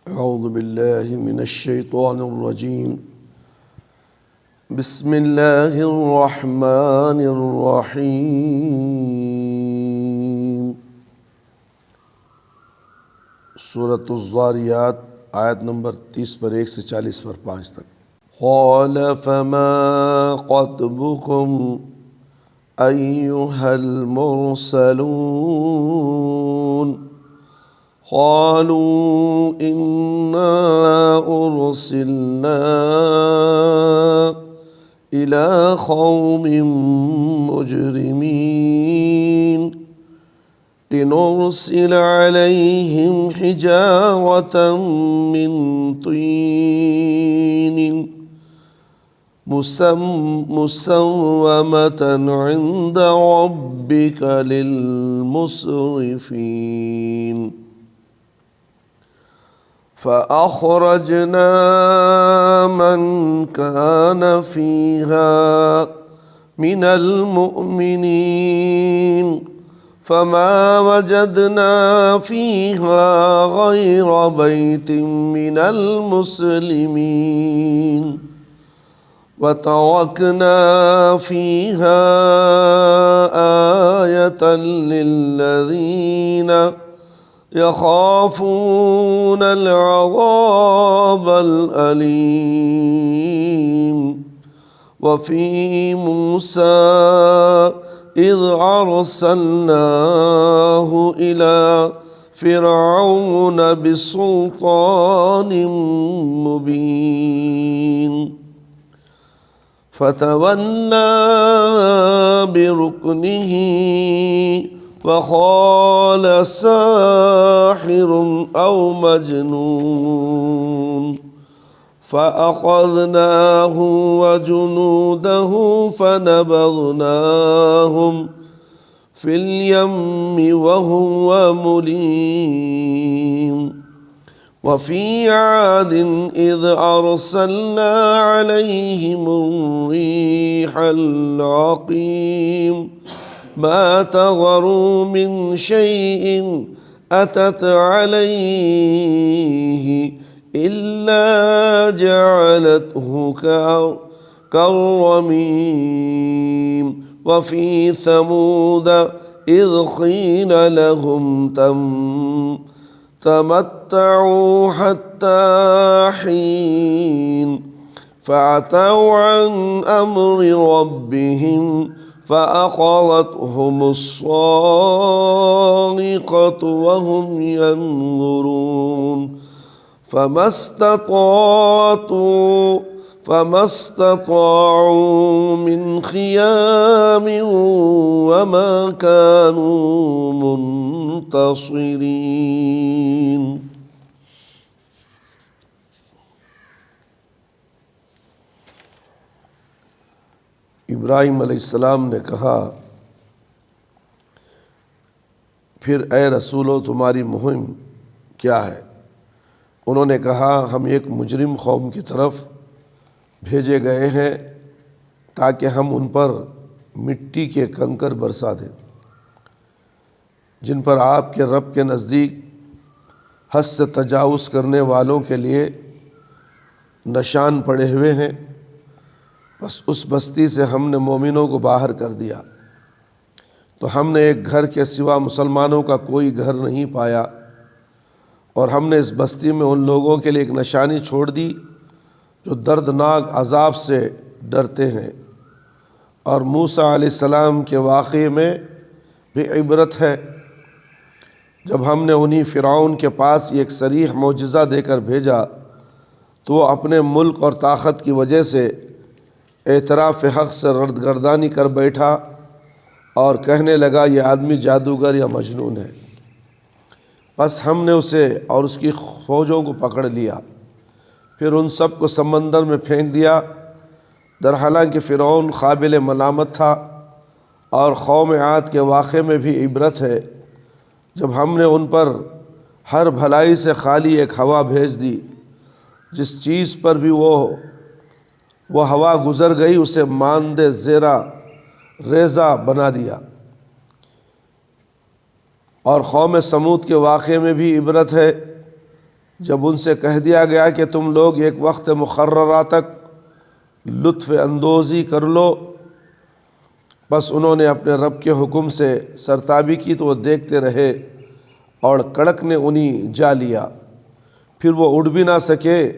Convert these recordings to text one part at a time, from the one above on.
اعوذ باللہ من الشیطان الرجیم بسم اللہ الرحمن الرحیم۔ سورۃ الذاریات آیت نمبر 30 پر 1 سے 40 پر 5 تک۔ قال فما خطبكم أيها المرسلون قالوا إنا أرسلنا إلى قوم مجرمين لنرسل عليهم حجارة من طين مسومة عند ربك للمسرفين فأخرجنا من كان فيها من المؤمنين فما وجدنا فيها غير بيت من المسلمين وتركنا فيها آية للذين يخافون العذاب الأليم وفي موسى إذ أرسلناه إلى فرعون بسلطان مبين فتولى بركنه وقال ساحر أو مجنون فأخذناه وجنوده فنبذناهم في اليم وهو مليم وفي عاد إذ أرسلنا عليهم الريح العقيم ما تذر من شيء أتت عليه إلا جعلته كالرميم وفي ثمود إذ قيل لهم تمتعوا حتى حين فعتوا عن أمر ربهم فأخذتهم الصاعقة وهم ينظرون فما استطاعوا من خيام وما كانوا منتصرين۔ ابراہیم علیہ السلام نے کہا، پھر اے رسولو تمہاری مہم کیا ہے؟ انہوں نے کہا، ہم ایک مجرم قوم کی طرف بھیجے گئے ہیں تاکہ ہم ان پر مٹی کے کنکر برسا دیں جن پر آپ کے رب کے نزدیک حد سے تجاوز کرنے والوں کے لیے نشان پڑے ہوئے ہیں۔ بس اس بستی سے ہم نے مومنوں کو باہر کر دیا تو ہم نے ایک گھر کے سوا مسلمانوں کا کوئی گھر نہیں پایا، اور ہم نے اس بستی میں ان لوگوں کے لیے ایک نشانی چھوڑ دی جو دردناک عذاب سے ڈرتے ہیں۔ اور موسیٰ علیہ السلام کے واقعے میں بھی عبرت ہے۔ جب ہم نے انہیں فرعون کے پاس ایک صریح معجزہ دے کر بھیجا تو وہ اپنے ملک اور طاقت کی وجہ سے اعتراف حق سے ردگردانی کر بیٹھا اور کہنے لگا یہ آدمی جادوگر یا مجنون ہے۔ بس ہم نے اسے اور اس کی فوجوں کو پکڑ لیا، پھر ان سب کو سمندر میں پھینک دیا۔ درحالانکہ فرعون قابل ملامت تھا، اور قوم عاد کے واقعے میں بھی عبرت ہے جب ہم نے ان پر ہر بھلائی سے خالی ایک ہوا بھیج دی، جس چیز پر بھی وہ ہوا گزر گئی اسے ماندے زیرہ ریزہ بنا دیا۔ اور قوم سمود کے واقعے میں بھی عبرت ہے جب ان سے کہہ دیا گیا کہ تم لوگ ایک وقت مقررہ تک لطف اندوزی کر لو، بس انہوں نے اپنے رب کے حکم سے سرتابی کی تو وہ دیکھتے رہے اور کڑک نے انہیں جا لیا، پھر وہ اڑ بھی نہ سکے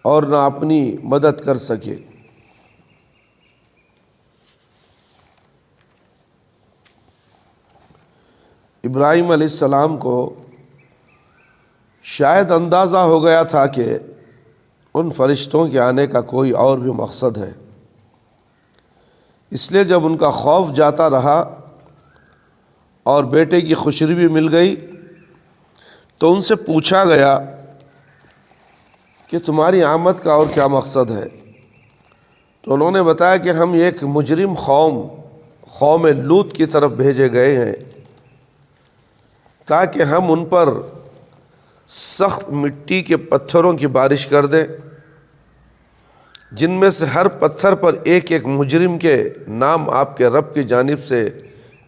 اور نہ اپنی مدد کر سکے۔ ابراہیم علیہ السلام کو شاید اندازہ ہو گیا تھا کہ ان فرشتوں کے آنے کا کوئی اور بھی مقصد ہے، اس لیے جب ان کا خوف جاتا رہا اور بیٹے کی خوشخبری مل گئی تو ان سے پوچھا گیا کہ تمہاری آمد کا اور کیا مقصد ہے؟ تو انہوں نے بتایا کہ ہم ایک مجرم قوم لوط کی طرف بھیجے گئے ہیں تاکہ ہم ان پر سخت مٹی کے پتھروں کی بارش کر دیں، جن میں سے ہر پتھر پر ایک ایک مجرم کے نام آپ کے رب کی جانب سے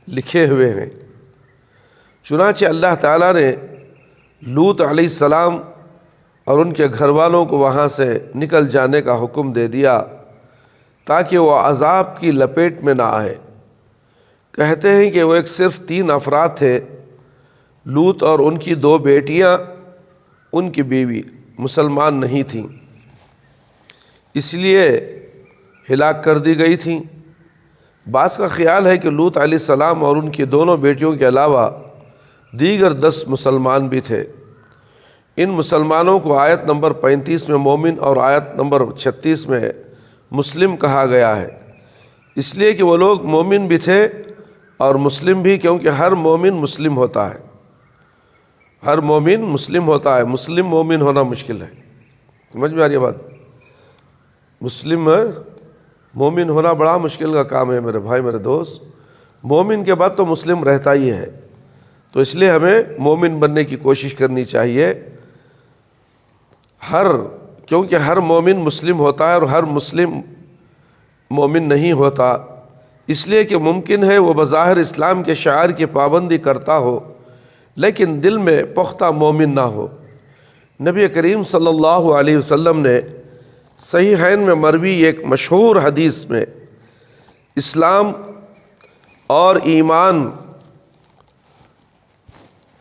لکھے ہوئے ہیں۔ چنانچہ اللہ تعالیٰ نے لوط علیہ السلام اور ان کے گھر والوں کو وہاں سے نکل جانے کا حکم دے دیا تاکہ وہ عذاب کی لپیٹ میں نہ آئے۔ کہتے ہیں کہ وہ ایک صرف 3 افراد تھے، لوط اور ان کی 2 بیٹیاں، ان کی بیوی مسلمان نہیں تھیں، اس لیے ہلاک کر دی گئی تھیں۔ بعض کا خیال ہے کہ لوط علیہ السلام اور ان کی دونوں بیٹیوں کے علاوہ دیگر 10 مسلمان بھی تھے۔ ان مسلمانوں کو آیت نمبر 35 میں مومن اور آیت نمبر 36 میں مسلم کہا گیا ہے، اس لیے کہ وہ لوگ مومن بھی تھے اور مسلم بھی، کیونکہ ہر مومن مسلم ہوتا ہے، ہر مومن مسلم ہوتا ہے، مسلم مومن ہونا مشکل ہے۔ سمجھ میں آ رہی ہے بات؟ مسلم مومن ہونا بڑا مشکل کا کام ہے میرے بھائی، میرے دوست۔ مومن کے بعد تو مسلم رہتا ہی ہے، تو اس لیے ہمیں مومن بننے کی کوشش کرنی چاہیے، کیونکہ ہر مومن مسلم ہوتا ہے اور ہر مسلم مومن نہیں ہوتا، اس لیے کہ ممکن ہے وہ بظاہر اسلام کے شعائر کی پابندی کرتا ہو لیکن دل میں پختہ مومن نہ ہو۔ نبی کریم صلی اللہ علیہ وسلم نے صحیحین میں مروی ایک مشہور حدیث میں اسلام اور ایمان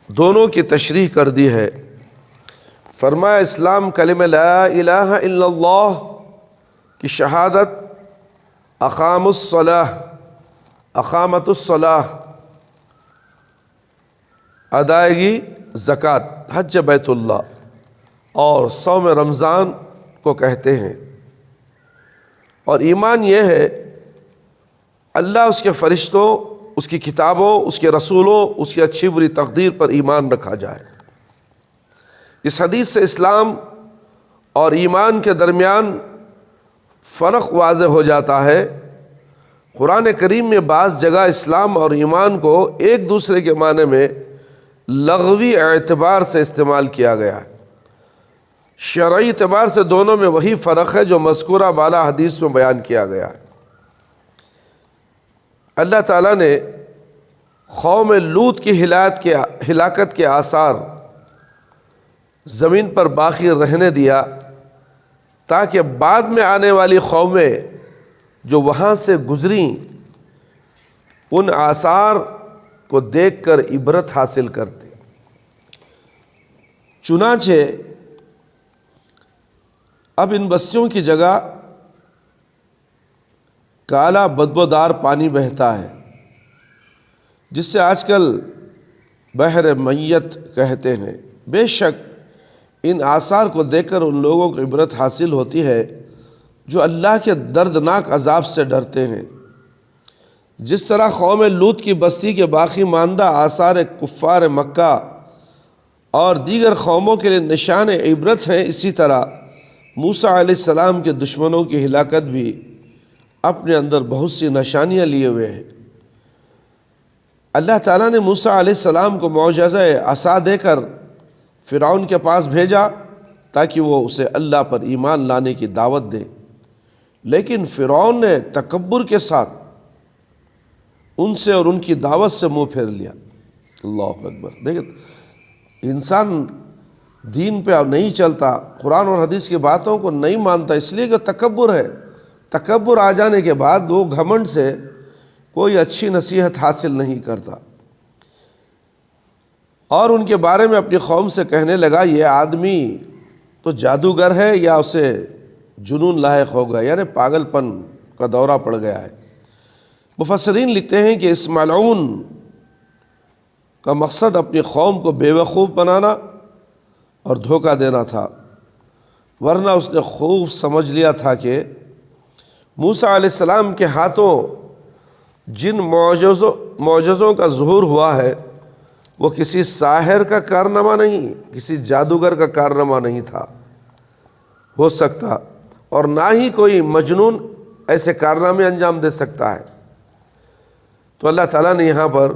دونوں کی تشریح کر دی ہے۔ فرمایا اسلام کلمہ لا الہ الا اللہ کی شہادت، اقامت الصلاح، ادائیگی زکوٰۃ، حج بیت اللہ اور صوم رمضان کو کہتے ہیں۔ اور ایمان یہ ہے اللہ، اس کے فرشتوں، اس کی کتابوں، اس کے رسولوں، اس کی اچھی بری تقدیر پر ایمان رکھا جائے۔ اس حدیث سے اسلام اور ایمان کے درمیان فرق واضح ہو جاتا ہے۔ قرآن کریم میں بعض جگہ اسلام اور ایمان کو ایک دوسرے کے معنی میں لغوی اعتبار سے استعمال کیا گیا ہے، شرعی اعتبار سے دونوں میں وہی فرق ہے جو مذکورہ بالا حدیث میں بیان کیا گیا ہے۔ اللہ تعالیٰ نے قوم لوط کی ہلاکت کے آثار زمین پر باقی رہنے دیا تاکہ بعد میں آنے والی قومیں جو وہاں سے گزریں ان آثار کو دیکھ کر عبرت حاصل کرتے۔ چنانچہ اب ان بستیوں کی جگہ کالا بدبودار پانی بہتا ہے، جس سے آج کل بحر میت کہتے ہیں۔ بے شک ان آثار کو دیکھ کر ان لوگوں کو عبرت حاصل ہوتی ہے جو اللہ کے دردناک عذاب سے ڈرتے ہیں۔ جس طرح قوم لوط کی بستی کے باقی ماندہ آثار کفار مکہ اور دیگر قوموں کے لیے نشان عبرت ہیں، اسی طرح موسیٰ علیہ السلام کے دشمنوں کی ہلاکت بھی اپنے اندر بہت سی نشانیاں لیے ہوئے ہیں۔ اللہ تعالیٰ نے موسیٰ علیہ السلام کو معجزہ عصا دے کر فرعون کے پاس بھیجا تاکہ وہ اسے اللہ پر ایمان لانے کی دعوت دے، لیکن فرعون نے تکبر کے ساتھ ان سے اور ان کی دعوت سے منہ پھیر لیا۔ اللہ اکبر۔ دیکھیں، انسان دین پہ اب نہیں چلتا، قرآن اور حدیث کی باتوں کو نہیں مانتا، اس لیے کہ تکبر ہے۔ تکبر آ جانے کے بعد وہ گھمنڈ سے کوئی اچھی نصیحت حاصل نہیں کرتا، اور ان کے بارے میں اپنی قوم سے کہنے لگا یہ آدمی تو جادوگر ہے یا اسے جنون لاحق ہو گیا، یعنی پاگل پن کا دورہ پڑ گیا ہے۔ مفسرین لکھتے ہیں کہ اس ملعون کا مقصد اپنی قوم کو بے وقوف بنانا اور دھوکہ دینا تھا، ورنہ اس نے خوب سمجھ لیا تھا کہ موسیٰ علیہ السلام کے ہاتھوں جن معجزوں کا ظہور ہوا ہے وہ کسی ساحر کا کارنامہ نہیں، کسی جادوگر کا کارنامہ نہیں تھا ہو سکتا، اور نہ ہی کوئی مجنون ایسے کارنامے انجام دے سکتا ہے۔ تو اللہ تعالیٰ نے یہاں پر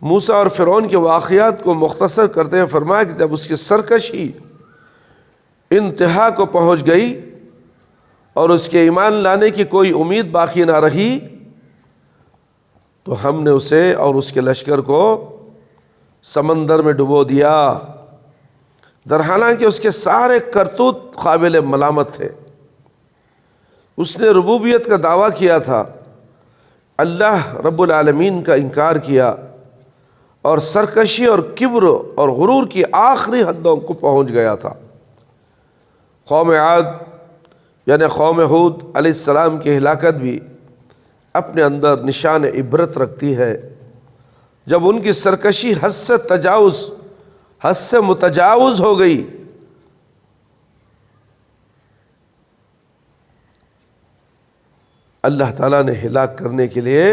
موسیٰ اور فرعون کے واقعات کو مختصر کرتے ہوئے فرمایا کہ جب اس کی سرکشی انتہا کو پہنچ گئی اور اس کے ایمان لانے کی کوئی امید باقی نہ رہی، تو ہم نے اسے اور اس کے لشکر کو سمندر میں ڈبو دیا، درحالانکہ اس کے سارے کرتوت قابل ملامت تھے۔ اس نے ربوبیت کا دعویٰ کیا تھا، اللہ رب العالمین کا انکار کیا، اور سرکشی اور کبر اور غرور کی آخری حدوں کو پہنچ گیا تھا۔ قوم عاد یعنی قوم ہود علیہ السلام کی ہلاکت بھی اپنے اندر نشان عبرت رکھتی ہے۔ جب ان کی سرکشی حد سے متجاوز ہو گئی، اللہ تعالیٰ نے ہلاک کرنے کے لیے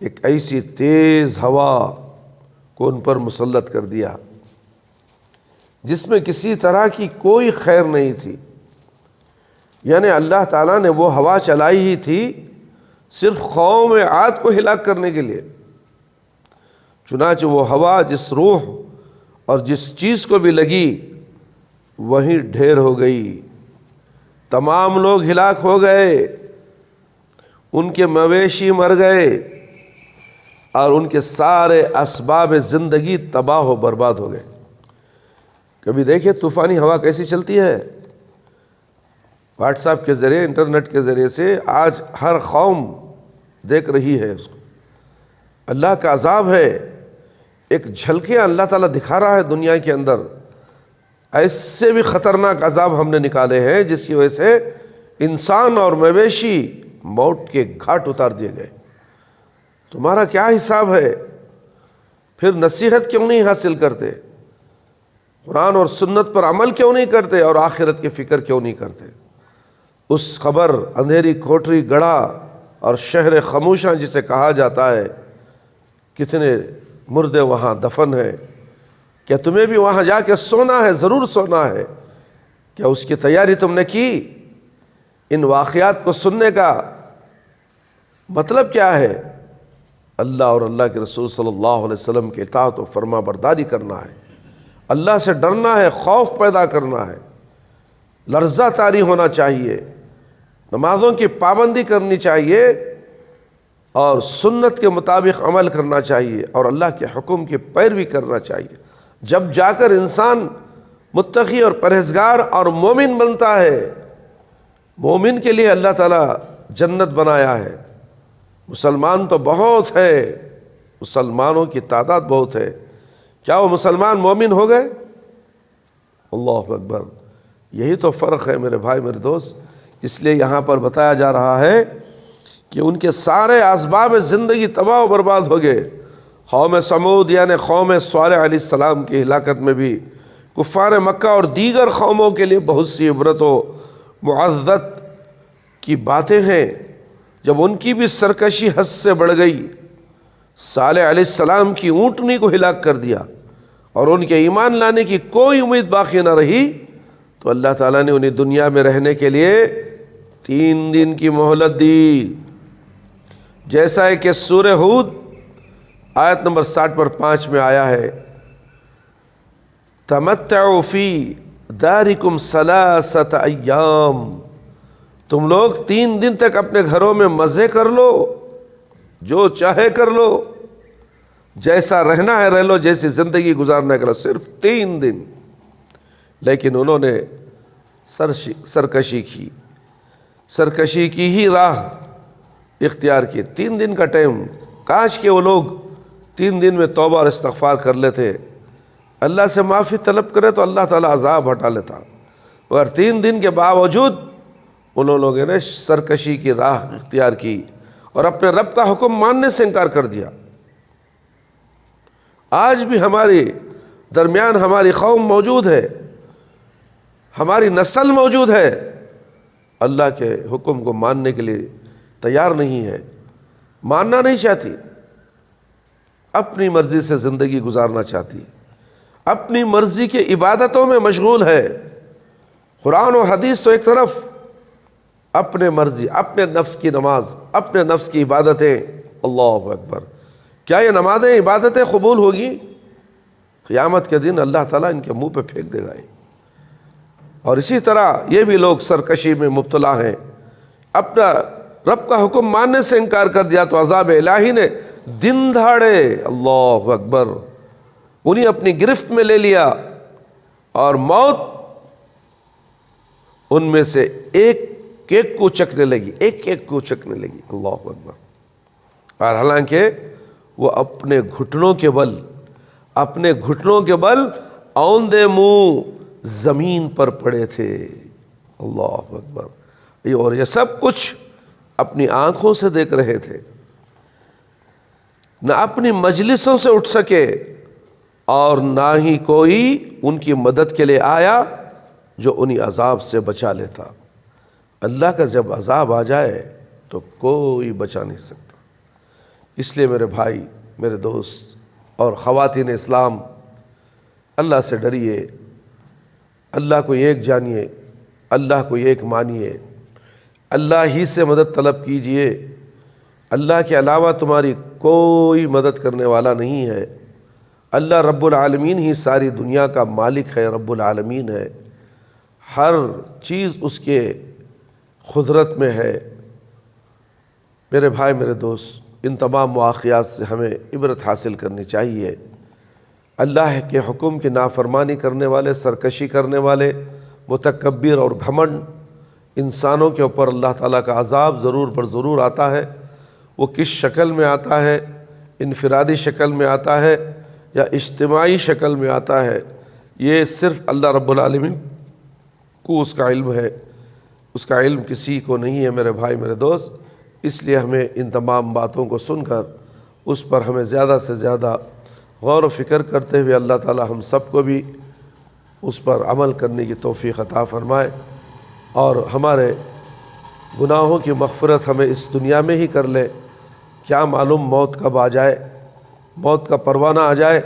ایک ایسی تیز ہوا کو ان پر مسلط کر دیا جس میں کسی طرح کی کوئی خیر نہیں تھی، یعنی اللہ تعالیٰ نے وہ ہوا چلائی ہی تھی صرف قوم عاد کو ہلاک کرنے کے لیے۔ چنانچہ وہ ہوا جس روح اور جس چیز کو بھی لگی وہیں ڈھیر ہو گئی، تمام لوگ ہلاک ہو گئے، ان کے مویشی مر گئے، اور ان کے سارے اسباب زندگی تباہ و برباد ہو گئے۔ کبھی دیکھیں طوفانی ہوا کیسی چلتی ہے، واٹس ایپ کے ذریعے، انٹرنیٹ کے ذریعے سے آج ہر قوم دیکھ رہی ہے اس کو۔ اللہ کا عذاب ہے، ایک جھلکیاں اللہ تعالیٰ دکھا رہا ہے دنیا کے اندر۔ ایسے بھی خطرناک عذاب ہم نے نکالے ہیں جس کی وجہ سے انسان اور مویشی موت کے گھاٹ اتار دیے گئے۔ تمہارا کیا حساب ہے؟ پھر نصیحت کیوں نہیں حاصل کرتے؟ قرآن اور سنت پر عمل کیوں نہیں کرتے؟ اور آخرت کی فکر کیوں نہیں کرتے؟ اس خبر اندھیری کوٹری گڑھا اور شہر خاموشاں جسے کہا جاتا ہے، کتنے مردے وہاں دفن ہیں، کیا تمہیں بھی وہاں جا کے سونا ہے؟ ضرور سونا ہے۔ کیا اس کی تیاری تم نے کی؟ ان واقعات کو سننے کا مطلب کیا ہے؟ اللہ اور اللہ کے رسول صلی اللہ علیہ وسلم کی اطاعت و فرما برداری کرنا ہے، اللہ سے ڈرنا ہے، خوف پیدا کرنا ہے، لرزہ طاری ہونا چاہیے، نمازوں کی پابندی کرنی چاہیے، اور سنت کے مطابق عمل کرنا چاہیے، اور اللہ کے حکم کی پیروی کرنا چاہیے۔ جب جا کر انسان متقی اور پرہیزگار اور مومن بنتا ہے۔ مومن کے لیے اللہ تعالیٰ جنت بنایا ہے۔ مسلمان تو بہت ہے، مسلمانوں کی تعداد بہت ہے، کیا وہ مسلمان مومن ہو گئے؟ اللہ اکبر، یہی تو فرق ہے میرے بھائی میرے دوست۔ اس لیے یہاں پر بتایا جا رہا ہے کہ ان کے سارے اسباب زندگی تباہ و برباد ہو گئے۔ قوم سمود یعنی قوم صالح علیہ السلام کی ہلاکت میں بھی کفار مکہ اور دیگر قوموں کے لیے بہت سی عبرت و معزت کی باتیں ہیں۔ جب ان کی بھی سرکشی حد سے بڑھ گئی، صالح علیہ السلام کی اونٹنی کو ہلاک کر دیا اور ان کے ایمان لانے کی کوئی امید باقی نہ رہی، تو اللہ تعالیٰ نے انہیں دنیا میں رہنے کے لیے 3 دن کی مہلت دی، جیسا ہے کہ سورہ ہود آیت نمبر 60 پر 5 میں آیا ہے، تمتعوا فی دارکم 3 ایام، تم لوگ 3 دن تک اپنے گھروں میں مزے کر لو، جو چاہے کر لو، جیسا رہنا ہے رہ لو، جیسی زندگی گزارنا ہے کرو، صرف 3 دن۔ لیکن انہوں نے سرکشی کی ہی راہ اختیار کی۔ 3 دن کا ٹائم، کاش کہ وہ لوگ 3 دن میں توبہ اور استغفار کر لیتے، اللہ سے معافی طلب کرے تو اللہ تعالیٰ عذاب ہٹا لیتا، اور 3 دن کے باوجود انہوں لوگوں نے سرکشی کی راہ اختیار کی اور اپنے رب کا حکم ماننے سے انکار کر دیا۔ آج بھی ہماری درمیان ہماری قوم موجود ہے، ہماری نسل موجود ہے، اللہ کے حکم کو ماننے کے لیے تیار نہیں ہے، ماننا نہیں چاہتی، اپنی مرضی سے زندگی گزارنا چاہتی، اپنی مرضی کے عبادتوں میں مشغول ہے۔ قرآن و حدیث تو ایک طرف، اپنے مرضی، اپنے نفس کی نماز، اپنے نفس کی عبادتیں، اللہ اکبر، کیا یہ نمازیں عبادتیں قبول ہوگی؟ قیامت کے دن اللہ تعالیٰ ان کے منہ پہ پھینک دے گا۔ اور اسی طرح یہ بھی لوگ سرکشی میں مبتلا ہیں، اپنا رب کا حکم ماننے سے انکار کر دیا تو عذاب الہی نے دن دہاڑے، اللہ اکبر، انہیں اپنی گرفت میں لے لیا، اور موت ان میں سے ایک ایک کو چکنے لگی، ایک ایک کو چکنے لگی، اللہ اکبر۔ اور حالانکہ وہ اپنے گھٹنوں کے بل اوندے منہ زمین پر پڑے تھے، اللہ اکبر، اور یہ سب کچھ اپنی آنکھوں سے دیکھ رہے تھے، نہ اپنی مجلسوں سے اٹھ سکے اور نہ ہی کوئی ان کی مدد کے لیے آیا جو انہی عذاب سے بچا لیتا۔ اللہ کا جب عذاب آ جائے تو کوئی بچا نہیں سکتا۔ اس لیے میرے بھائی، میرے دوست اور خواتین اسلام، اللہ سے ڈریے، اللہ کو ایک جانیے، اللہ کو ایک مانیے، اللہ ہی سے مدد طلب کیجئے، اللہ کے علاوہ تمہاری کوئی مدد کرنے والا نہیں ہے۔ اللہ رب العالمین ہی ساری دنیا کا مالک ہے، رب العالمین ہے، ہر چیز اس کے قدرت میں ہے۔ میرے بھائی، میرے دوست، ان تمام واقعات سے ہمیں عبرت حاصل کرنی چاہیے۔ اللہ کے حکم کی نافرمانی کرنے والے، سرکشی کرنے والے، متکبر اور گھمنڈ انسانوں کے اوپر اللہ تعالیٰ کا عذاب ضرور پر ضرور آتا ہے۔ وہ کس شکل میں آتا ہے، انفرادی شکل میں آتا ہے یا اجتماعی شکل میں آتا ہے، یہ صرف اللہ رب العالمین کو اس کا علم ہے، اس کا علم کسی کو نہیں ہے میرے بھائی، میرے دوست۔ اس لیے ہمیں ان تمام باتوں کو سن کر اس پر ہمیں زیادہ سے زیادہ غور و فکر کرتے ہوئے اللہ تعالیٰ ہم سب کو بھی اس پر عمل کرنے کی توفیق عطا فرمائے، اور ہمارے گناہوں کی مغفرت ہمیں اس دنیا میں ہی کر لے۔ کیا معلوم موت کب آ جائے، موت کا پروانہ آ جائے،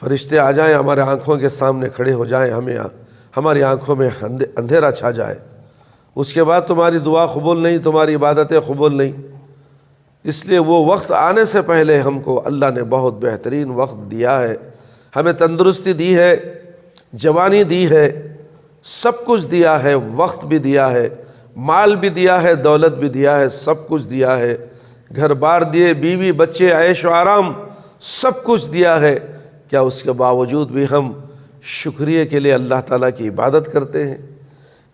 فرشتے آ جائیں، ہمارے آنکھوں کے سامنے کھڑے ہو جائیں، ہماری آنکھوں میں اندھیرا چھا جائے، اس کے بعد تمہاری دعا قبول نہیں، تمہاری عبادتیں قبول نہیں۔ اس لیے وہ وقت آنے سے پہلے ہم کو اللہ نے بہت بہترین وقت دیا ہے، ہمیں تندرستی دی ہے، جوانی دی ہے، سب کچھ دیا ہے، وقت بھی دیا ہے، مال بھی دیا ہے، دولت بھی دیا ہے، سب کچھ دیا ہے، گھر بار دیے، بیوی بچے، عیش و آرام، سب کچھ دیا ہے۔ کیا اس کے باوجود بھی ہم شکریہ کے لیے اللہ تعالیٰ کی عبادت کرتے ہیں؟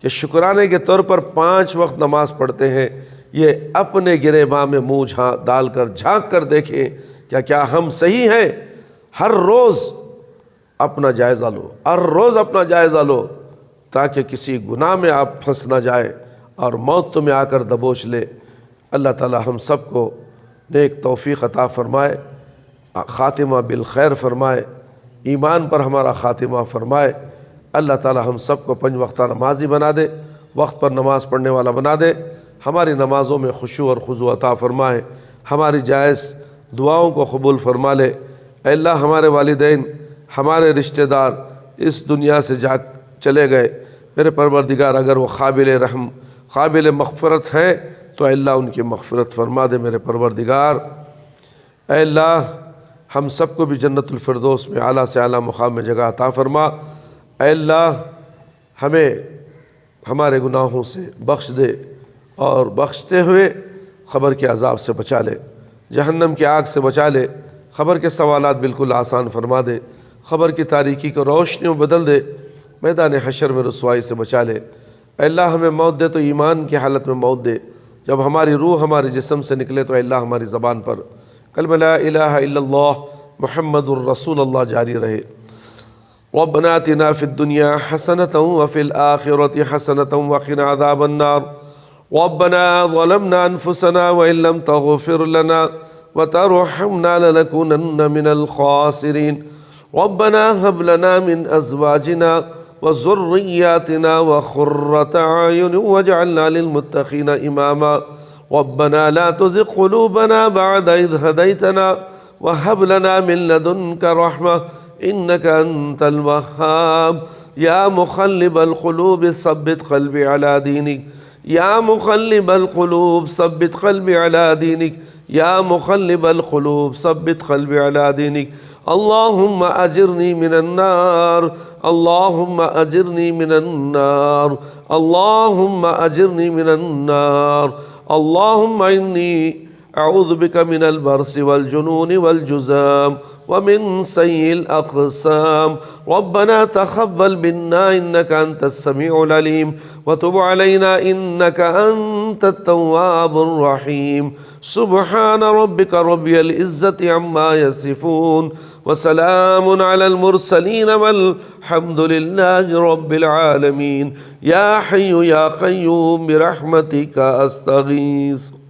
کہ شکرانے کے طور پر 5 وقت نماز پڑھتے ہیں؟ یہ اپنے گریباں میں منہ ڈال کر جھانک کر دیکھیں، کیا ہم صحیح ہیں؟ ہر روز اپنا جائزہ لو، ہر روز اپنا جائزہ لو، تاکہ کسی گناہ میں آپ پھنس نہ جائیں اور موت تمہیں آ کر دبوچ لے۔ اللہ تعالی ہم سب کو نیک توفیق عطا فرمائے، خاتمہ بالخیر فرمائے، ایمان پر ہمارا خاتمہ فرمائے۔ اللہ تعالی ہم سب کو 5 وقتہ نمازی بنا دے، وقت پر نماز پڑھنے والا بنا دے، ہماری نمازوں میں خشوع اور خضوع عطا فرمائے، ہماری جائز دعاؤں کو قبول فرما لے۔ اے اللہ، ہمارے والدین، ہمارے رشتہ دار اس دنیا سے جا چلے گئے، میرے پروردگار اگر وہ قابل رحم، قابل مغفرت ہیں تو اے اللہ ان کی مغفرت فرما دے میرے پروردگار۔ اے اللہ، ہم سب کو بھی جنت الفردوس میں اعلیٰ سے اعلیٰ مقام میں جگہ عطا فرما۔ اے اللہ، ہمیں ہمارے گناہوں سے بخش دے اور بخشتے ہوئے قبر کے عذاب سے بچا لے، جہنم کی آگ سے بچا لے، قبر کے سوالات بالکل آسان فرما دے، خبر کی تاریکی کو روشنیوں بدل دے، میدان حشر میں رسوائی سے بچا لے۔ اے اللہ ہمیں موت دے تو ایمان کی حالت میں موت دے، جب ہماری روح ہمارے جسم سے نکلے تو اے اللہ ہماری زبان پر کلمہ لا الہ الا اللہ محمد الرسول اللہ جاری رہے۔ ربنا آتنا فی الدنیا حسنۃ وفی الآخرۃ حسنۃ وقنا عذاب النار۔ ربنا ظلمنا انفسنا وان لم تغفر لنا وترحمنا لنكونن من الخاسرین۔ ربنا هب لنا من ازواجنا وذرياتنا وقرة اعین واجعلنا للمتقین اماما۔ ربنا لا تزغ قلوبنا بعد اذ هديتنا وهب لنا من لدنك رحمة انك انت الوهاب۔ يا مقلب القلوب ثبت قلبي على دينك، يا مقلب القلوب ثبت قلبي على دينك، يا مقلب القلوب ثبت قلبي على دينك۔ اللهم أجرني من النار، اللهم أجرني من النار، اللهم أجرني من النار، اللهم إني أعوذ بك من البرص والجنون والجذام ومن سيء الأقسام۔ ربنا تقبل منا إنك أنت السميع العليم وتب علينا إنك أنت التواب الرحيم۔ سبحان ربك رب العزة عما يصفون وسلام على المرسلين والحمد لله رب العالمين۔ يا حي يا قيوم برحمتك أستغيث۔